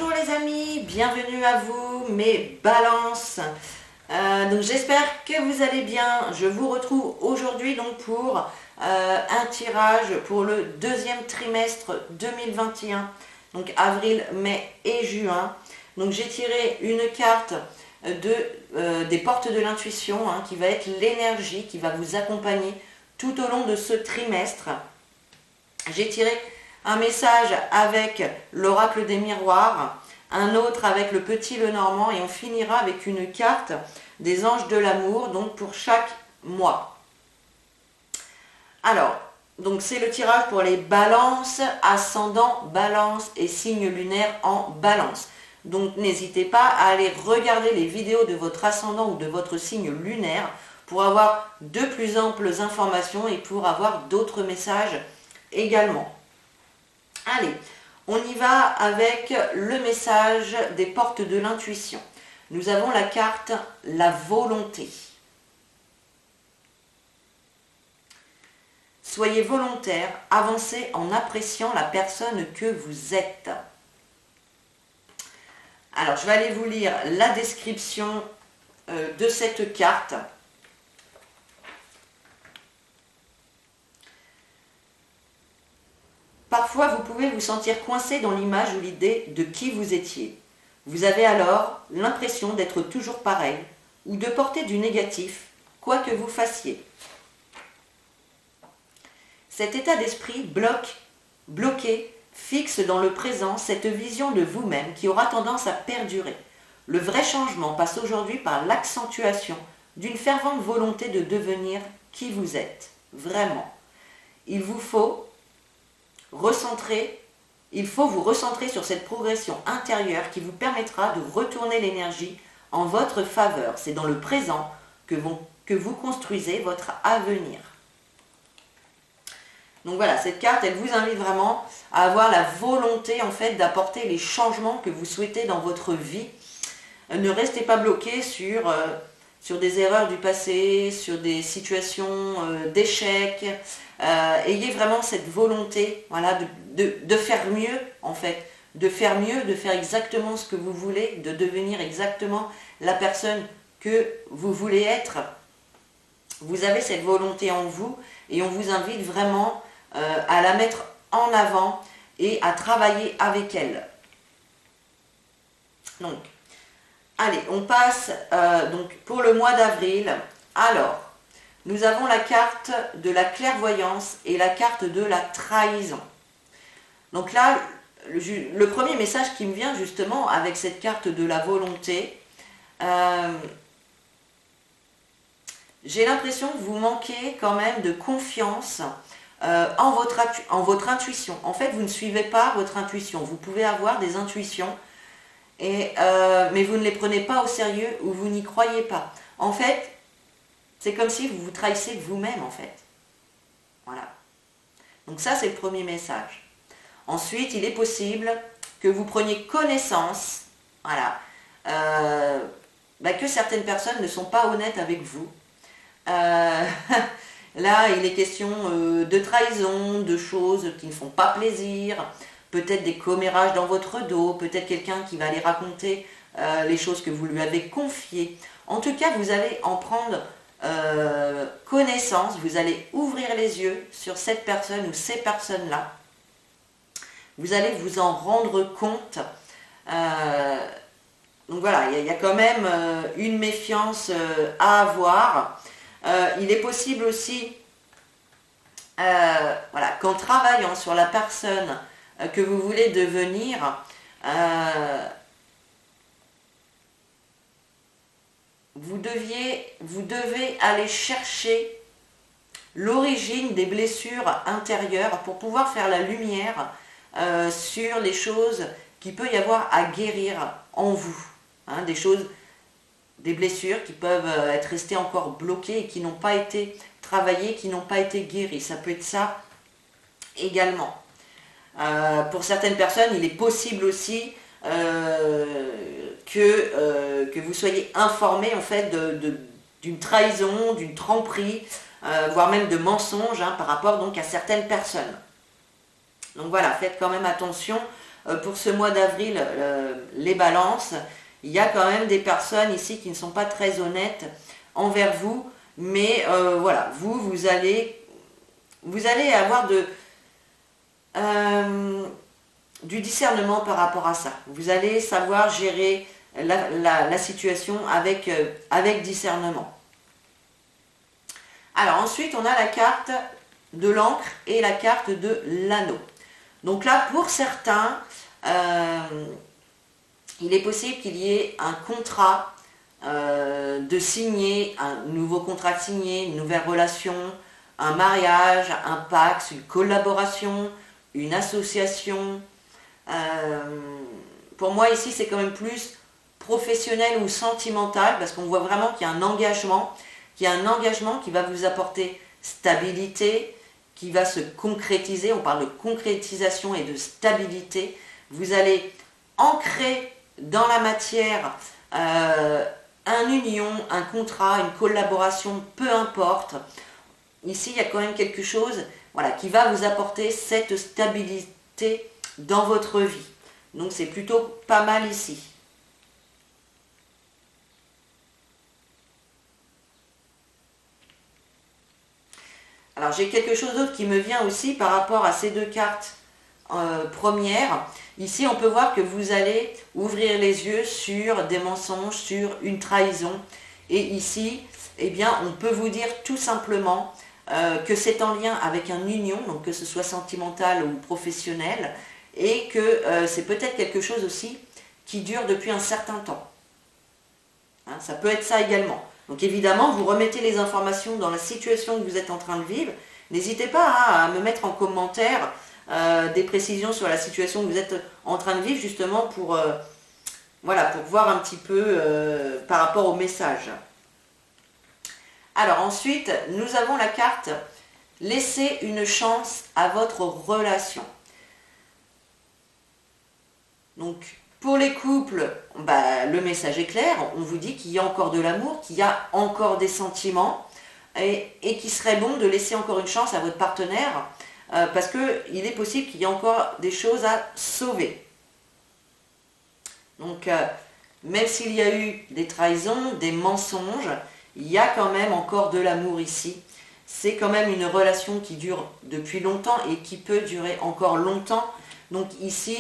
Bonjour les amis, bienvenue à vous, mes balances. Donc j'espère que vous allez bien. Je vous retrouve aujourd'hui donc pour un tirage pour le deuxième trimestre 2021, donc avril, mai et juin. Donc j'ai tiré une carte des portes de l'intuition, qui va être l'énergie qui va vous accompagner tout au long de ce trimestre. J'ai tiré un message avec l'oracle des miroirs, un autre avec le petit Lenormand et on finira avec une carte des anges de l'amour, donc pour chaque mois. Alors, donc c'est le tirage pour les balances, ascendant balance et signe lunaire en balance. Donc n'hésitez pas à aller regarder les vidéos de votre ascendant ou de votre signe lunaire pour avoir de plus amples informations et pour avoir d'autres messages également. Allez, on y va avec le message des portes de l'intuition. Nous avons la carte la volonté. Soyez volontaire, avancez en appréciant la personne que vous êtes. Alors, je vais aller vous lire la description de cette carte. Parfois, vous pouvez vous sentir coincé dans l'image ou l'idée de qui vous étiez. Vous avez alors l'impression d'être toujours pareil ou de porter du négatif, quoi que vous fassiez. Cet état d'esprit bloqué, fixe dans le présent cette vision de vous-même qui aura tendance à perdurer. Le vrai changement passe aujourd'hui par l'accentuation d'une fervente volonté de devenir qui vous êtes, vraiment. Il faut vous recentrer sur cette progression intérieure qui vous permettra de retourner l'énergie en votre faveur. C'est dans le présent que vous construisez votre avenir. Donc voilà, cette carte, elle vous invite vraiment à avoir la volonté en fait d'apporter les changements que vous souhaitez dans votre vie. Ne restez pas bloqué sur des erreurs du passé, sur des situations d'échec. Ayez vraiment cette volonté, voilà, de faire mieux en fait, de faire mieux, de faire exactement ce que vous voulez, de devenir exactement la personne que vous voulez être. Vous avez cette volonté en vous et on vous invite vraiment à la mettre en avant et à travailler avec elle. Donc, allez, on passe donc pour le mois d'avril. Alors, nous avons la carte de la clairvoyance et la carte de la trahison. Donc là, le premier message qui me vient justement avec cette carte de la volonté, j'ai l'impression que vous manquez quand même de confiance en votre intuition. En fait, vous ne suivez pas votre intuition. Vous pouvez avoir des intuitions, mais vous ne les prenez pas au sérieux ou vous n'y croyez pas. En fait, c'est comme si vous vous trahissez de vous-même, en fait. Voilà. Donc ça, c'est le premier message. Ensuite, il est possible que vous preniez connaissance, voilà, que certaines personnes ne sont pas honnêtes avec vous. Là, il est question de trahison, de choses qui ne font pas plaisir, peut-être des commérages dans votre dos, peut-être quelqu'un qui va aller raconter les choses que vous lui avez confiées. En tout cas, vous allez en prendre connaissance, vous allez ouvrir les yeux sur cette personne ou ces personnes-là. Vous allez vous en rendre compte. Donc voilà, il y a quand même une méfiance à avoir. Il est possible aussi, voilà, qu'en travaillant sur la personne que vous voulez devenir, vous devez aller chercher l'origine des blessures intérieures pour pouvoir faire la lumière sur les choses qu'il peut y avoir à guérir en vous. Des blessures qui peuvent être restées encore bloquées et qui n'ont pas été travaillées, qui n'ont pas été guéries. Ça peut être ça également. Pour certaines personnes, il est possible aussi que vous soyez informé en fait d'une trahison, d'une tromperie, voire même de mensonges par rapport donc à certaines personnes. Donc voilà, faites quand même attention pour ce mois d'avril, les balances, il y a quand même des personnes ici qui ne sont pas très honnêtes envers vous, mais voilà, vous allez avoir du discernement par rapport à ça. Vous allez savoir gérer la situation avec discernement. Alors ensuite, on a la carte de l'encre et la carte de l'anneau. Donc là, pour certains, il est possible qu'il y ait un contrat de signer, un nouveau contrat de signer, une nouvelle relation, un mariage, un pacte, une collaboration, une association. Pour moi ici, c'est quand même plus professionnel ou sentimental, parce qu'on voit vraiment qu'il y a un engagement, qui va vous apporter stabilité, qui va se concrétiser. On parle de concrétisation et de stabilité. Vous allez ancrer dans la matière un union, un contrat, une collaboration, peu importe. Ici, il y a quand même quelque chose, voilà, qui va vous apporter cette stabilité dans votre vie. Donc c'est plutôt pas mal ici. Alors j'ai quelque chose d'autre qui me vient aussi par rapport à ces deux cartes premières. Ici on peut voir que vous allez ouvrir les yeux sur des mensonges, sur une trahison. Et ici, eh bien, on peut vous dire tout simplement que c'est en lien avec une union, donc que ce soit sentimental ou professionnel, et que c'est peut-être quelque chose aussi qui dure depuis un certain temps. Hein, ça peut être ça également. Donc évidemment, vous remettez les informations dans la situation que vous êtes en train de vivre. N'hésitez pas à me mettre en commentaire des précisions sur la situation que vous êtes en train de vivre, justement pour, voilà, pour voir un petit peu par rapport au message. Alors ensuite, nous avons la carte « Laissez une chance à votre relation ». Donc, pour les couples, bah, le message est clair. On vous dit qu'il y a encore de l'amour, qu'il y a encore des sentiments et qu'il serait bon de laisser encore une chance à votre partenaire parce qu'il est possible qu'il y ait encore des choses à sauver. Donc, même s'il y a eu des trahisons, des mensonges, il y a quand même encore de l'amour ici. C'est quand même une relation qui dure depuis longtemps et qui peut durer encore longtemps. Donc ici,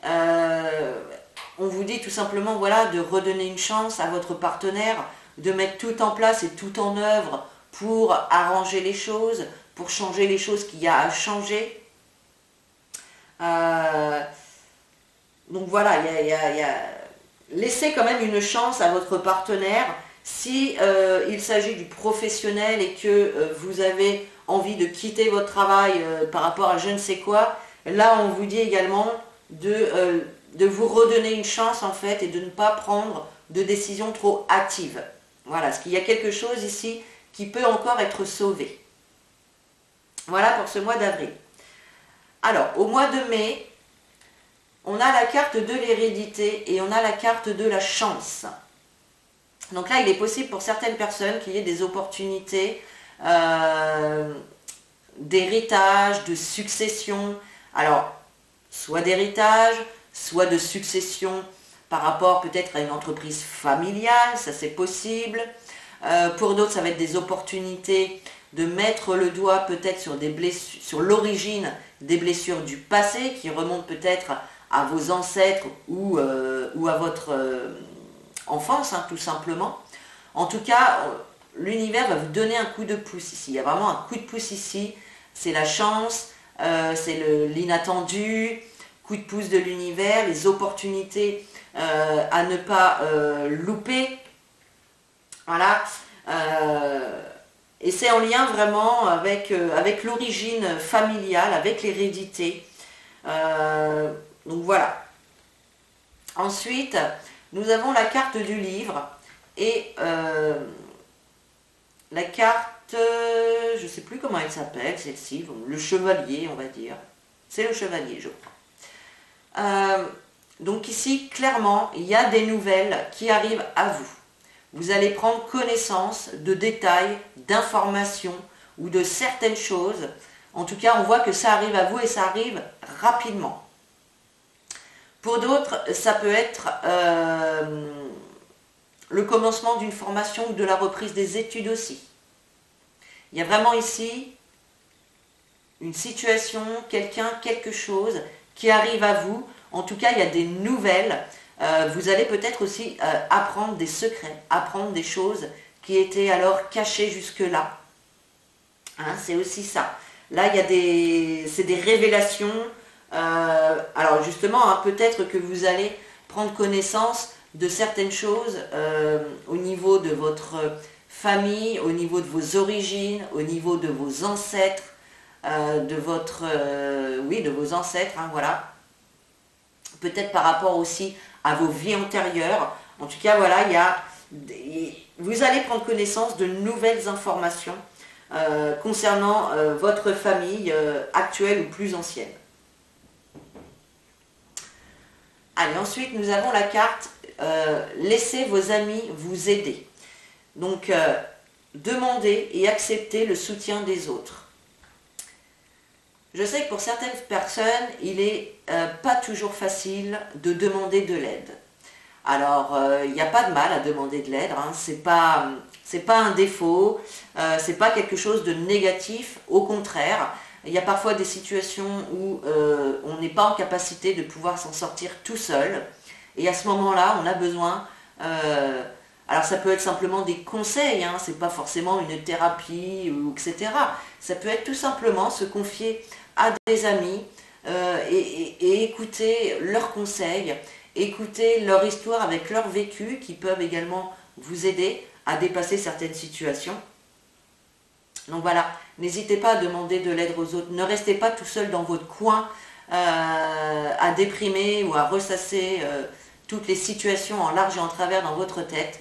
on vous dit tout simplement, voilà, de redonner une chance à votre partenaire, de mettre tout en place et tout en œuvre pour arranger les choses, pour changer les choses qu'il y a à changer. Donc voilà, laissez quand même une chance à votre partenaire. Si il s'agit du professionnel et que vous avez envie de quitter votre travail par rapport à je ne sais quoi, là on vous dit également de vous redonner une chance en fait et de ne pas prendre de décision trop hâtive. Voilà, parce qu'il y a quelque chose ici qui peut encore être sauvé. Voilà pour ce mois d'avril. Alors, au mois de mai, on a la carte de l'hérédité et on a la carte de la chance. Donc là, il est possible pour certaines personnes qu'il y ait des opportunités d'héritage, de succession. Alors, soit d'héritage, soit de succession par rapport peut-être à une entreprise familiale, ça c'est possible. Pour d'autres, ça va être des opportunités de mettre le doigt peut-être sur des blessures, sur l'origine des blessures du passé qui remontent peut-être à vos ancêtres ou à votre enfance, hein, tout simplement. En tout cas, l'univers va vous donner un coup de pouce ici. Il y a vraiment un coup de pouce ici. C'est la chance, c'est l'inattendu, coup de pouce de l'univers, les opportunités à ne pas louper. Voilà. Et c'est en lien vraiment avec l'origine familiale, avec l'hérédité. Donc voilà. Ensuite, nous avons la carte du livre et la carte, je ne sais plus comment elle s'appelle, celle-ci, le chevalier, on va dire. C'est le chevalier, je crois. Donc ici, clairement, il y a des nouvelles qui arrivent à vous. Vous allez prendre connaissance de détails, d'informations ou de certaines choses. En tout cas, on voit que ça arrive à vous et ça arrive rapidement. Pour d'autres, ça peut être le commencement d'une formation ou de la reprise des études aussi. Il y a vraiment ici une situation, quelqu'un, quelque chose qui arrive à vous. En tout cas, il y a des nouvelles. Vous allez peut-être aussi apprendre des secrets, apprendre des choses qui étaient alors cachées jusque-là. Hein, c'est aussi ça. Là, c'est des révélations. Alors justement, hein, peut-être que vous allez prendre connaissance de certaines choses au niveau de votre famille, au niveau de vos origines, au niveau de vos ancêtres, de vos ancêtres, hein, voilà. Peut-être par rapport aussi à vos vies antérieures. En tout cas, voilà, vous allez prendre connaissance de nouvelles informations concernant votre famille actuelle ou plus ancienne. Allez, ensuite, nous avons la carte « Laissez vos amis vous aider ». Donc, demandez et acceptez le soutien des autres. Je sais que pour certaines personnes, il n'est pas toujours facile de demander de l'aide. Alors, il n'y a pas de mal à demander de l'aide, hein, c'est pas un défaut, c'est pas quelque chose de négatif, au contraire. Il y a parfois des situations où on n'est pas en capacité de pouvoir s'en sortir tout seul. Et à ce moment-là, on a besoin... alors ça peut être simplement des conseils, hein, c'est pas forcément une thérapie, etc. Ça peut être tout simplement se confier à des amis et écouter leurs conseils, écouter leur histoire avec leur vécu qui peuvent également vous aider à dépasser certaines situations. Donc voilà, n'hésitez pas à demander de l'aide aux autres. Ne restez pas tout seul dans votre coin à déprimer ou à ressasser toutes les situations en large et en travers dans votre tête.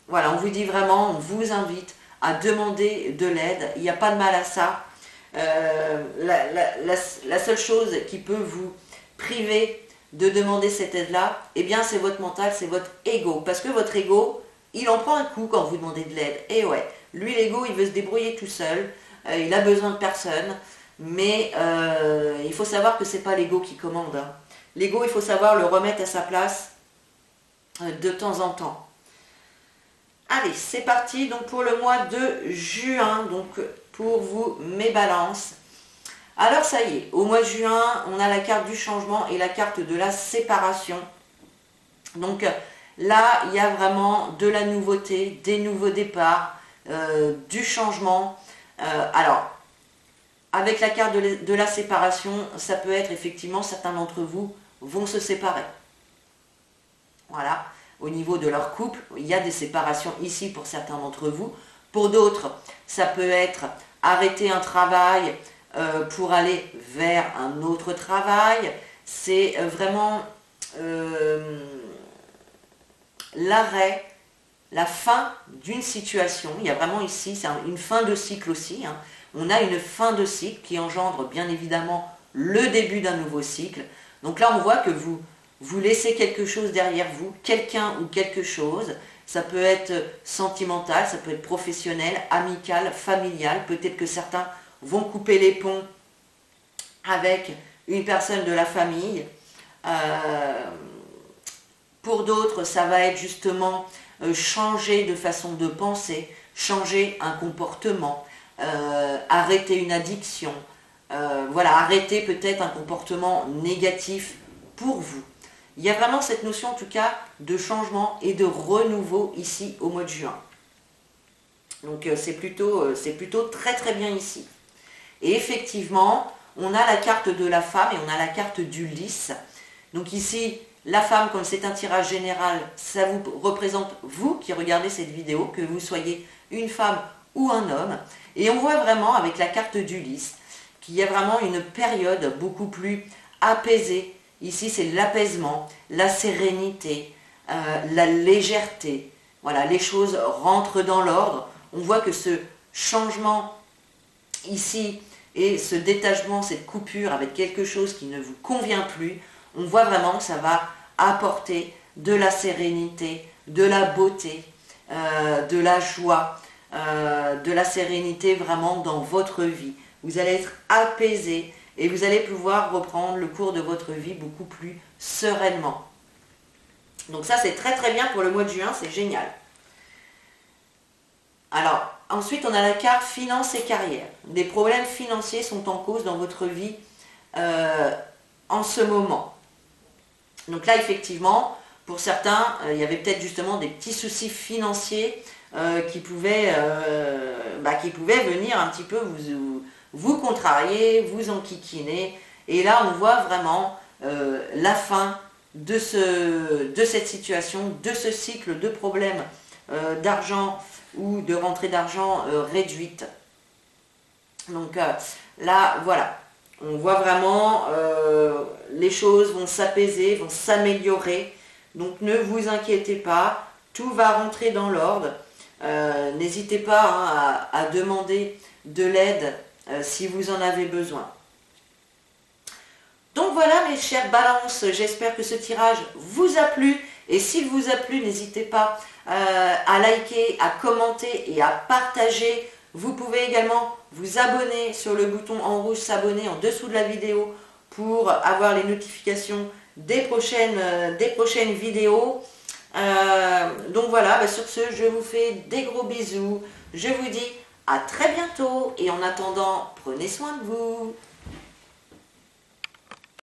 Voilà, on vous dit vraiment, on vous invite à demander de l'aide. Il n'y a pas de mal à ça. La seule chose qui peut vous priver de demander cette aide-là, eh bien c'est votre mental, c'est votre ego. Parce que votre ego, il en prend un coup quand vous demandez de l'aide. Et ouais, lui l'ego, il veut se débrouiller tout seul, il a besoin de personne, mais il faut savoir que c'est pas l'ego qui commande. Hein. L'ego, il faut savoir le remettre à sa place de temps en temps. Allez, c'est parti donc pour le mois de juin, donc pour vous mes balances. Alors ça y est, au mois de juin, on a la carte du changement et la carte de la séparation. Donc là, il y a vraiment de la nouveauté, des nouveaux départs, du changement. Alors, avec la carte de la séparation, ça peut être effectivement, certains d'entre vous vont se séparer. Voilà, au niveau de leur couple, il y a des séparations ici pour certains d'entre vous. Pour d'autres, ça peut être arrêter un travail pour aller vers un autre travail. C'est vraiment l'arrêt, la fin d'une situation. Il y a vraiment ici, c'est une fin de cycle aussi. Hein. On a une fin de cycle qui engendre bien évidemment le début d'un nouveau cycle. Donc là, on voit que vous laissez quelque chose derrière vous, quelqu'un ou quelque chose. Ça peut être sentimental, ça peut être professionnel, amical, familial. Peut-être que certains vont couper les ponts avec une personne de la famille. Pour d'autres, ça va être justement changer de façon de penser, changer un comportement, arrêter une addiction, voilà, arrêter peut-être un comportement négatif pour vous. Il y a vraiment cette notion en tout cas de changement et de renouveau ici au mois de juin. Donc c'est plutôt très très bien ici. Et effectivement, on a la carte de la femme et on a la carte du lys. Donc ici, la femme, comme c'est un tirage général, ça vous représente vous qui regardez cette vidéo, que vous soyez une femme ou un homme. Et on voit vraiment avec la carte du lys qu'il y a vraiment une période beaucoup plus apaisée. Ici, c'est l'apaisement, la sérénité, la légèreté. Voilà, les choses rentrent dans l'ordre. On voit que ce changement ici et ce détachement, cette coupure avec quelque chose qui ne vous convient plus, on voit vraiment que ça va apporter de la sérénité, de la beauté, de la joie, de la sérénité vraiment dans votre vie. Vous allez être apaisé et vous allez pouvoir reprendre le cours de votre vie beaucoup plus sereinement. Donc ça, c'est très très bien pour le mois de juin, c'est génial. Alors, ensuite, on a la carte finance et carrière. Des problèmes financiers sont en cause dans votre vie en ce moment. Donc là, effectivement, pour certains, il y avait peut-être justement des petits soucis financiers qui pouvaient venir un petit peu vous contrarier, vous enquiquiner. Et là, on voit vraiment la fin de cette situation, de ce cycle de problèmes d'argent ou de rentrée d'argent réduite. Donc là, voilà, on voit vraiment les choses vont s'apaiser, vont s'améliorer. Donc ne vous inquiétez pas, tout va rentrer dans l'ordre. N'hésitez pas à demander de l'aide si vous en avez besoin. Donc voilà mes chères balances, j'espère que ce tirage vous a plu. Et s'il vous a plu, n'hésitez pas à liker, à commenter et à partager. Vous pouvez également vous abonner sur le bouton en rouge s'abonner en dessous de la vidéo pour avoir les notifications des prochaines vidéos. Donc voilà, sur ce, je vous fais des gros bisous. Je vous dis à très bientôt et en attendant, prenez soin de vous.